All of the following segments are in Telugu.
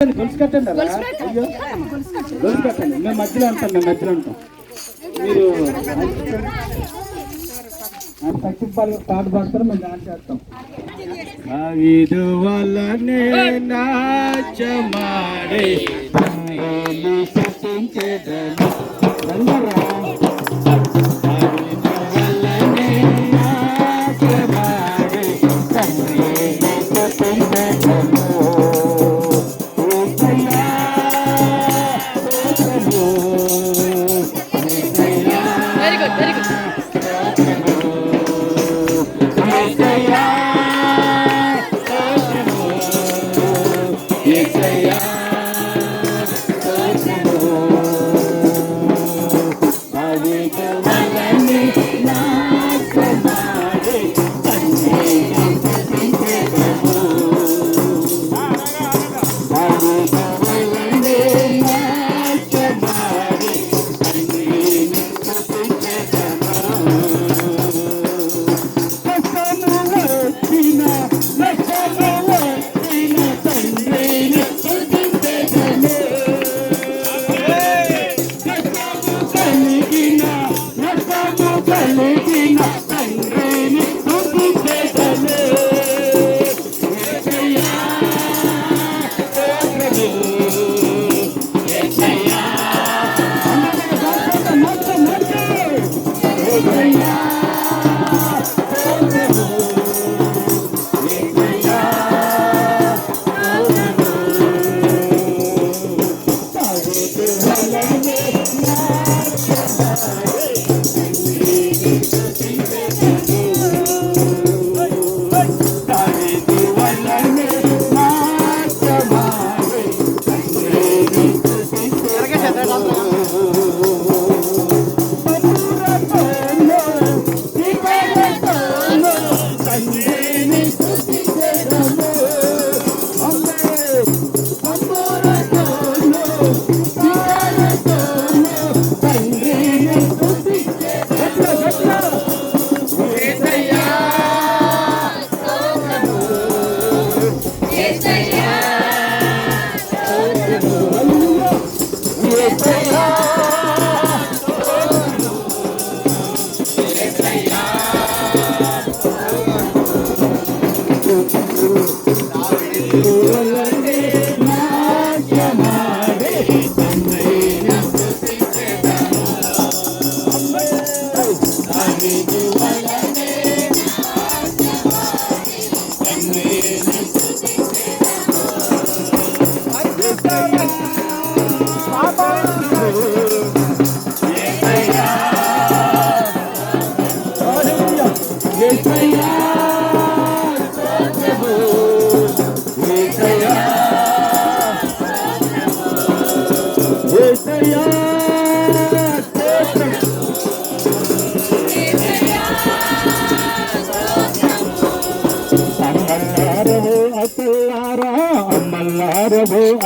గొలుసు కట్టండి అలా అయ్యో గొలుసు కట్టండి. మేము మధ్యలో ఉంటాం మీరు తగ్గిపాలు పాట పాడతారు, మేము డాన్స్ చేస్తాం. ఇది వల్లనే నాచమాడే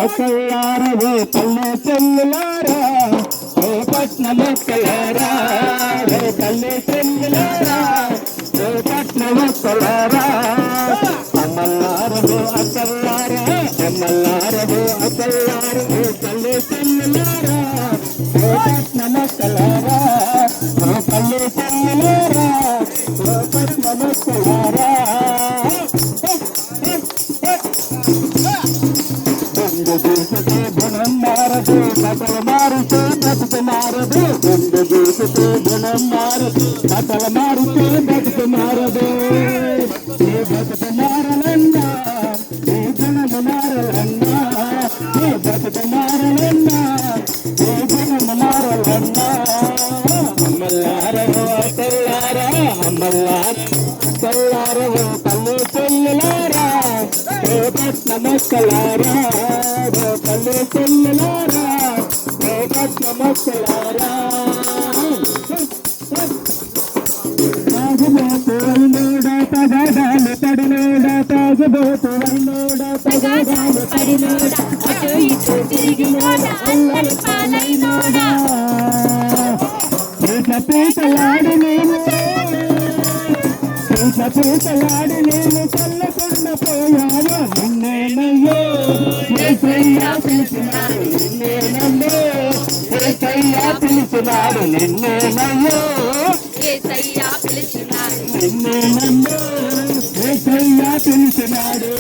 అక్కలారవో పల్లె చెల్లులారా, ఓ పట్నమక్కలారా, ఓ పల్లె చెల్లులారా, ఓ పట్నమక్కలారా, అమ్మలారవో అక్కలారా, అమ్మలారవో అక్కలారా, ఓ పల్లె చెల్లులారా, ఓ పట్నమక్కలారా, ఓ పల్లె చెల్లులారా, ఓ పట్నమక్కలారా. గుణం మారదు, కథలు మారుతూ బ్రతుకు మారదు. గుండె దూసుతూ గుణం మారదు, కథలు మారుతూ బ్రతుకు మారదు. ఈ బ్రతుకు మారలన్నా, ఈ గుణము మారలన్నా, ఈ బ్రతుకు మారలన్నా, ఈ గుణము మారలన్నా. అమ్మల్లారో తెల్లారా, అమ్మల్లారో తల్లి చెల్లులారా, ఓ పట్నమక్కలారా, ఓ పల్లె చెల్లులారా, ఓ పట్నమక్కలారా. తాగుబోతు వైనోడ తగాదాలు పడినోడ, తాగుబోతు వైనోడ తగాదాలు పడినోడ, అటు ఇటు తిరిగినోడ, అల్లరి పాలైనోడ. పీటలాడి నేను పూతలాడి నేను చల్లకుండా పోయాను నిన్నేనయ్యో యేసయ్యా పిలిచినాడు నిన్నే నన్ను యేసయ్యా పిలిచినాడు నిన్నే నన్ను యేసయ్యా పిలిచినాడు నిన్నే నన్ను యేసయ్యా పిలిచినాడు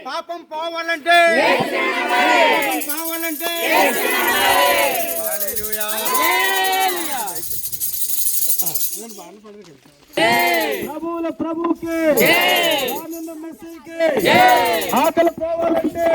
పాపం పోవాలంటే ప్రభువుల ప్రభువుకి ఆకలి పోవాలంటే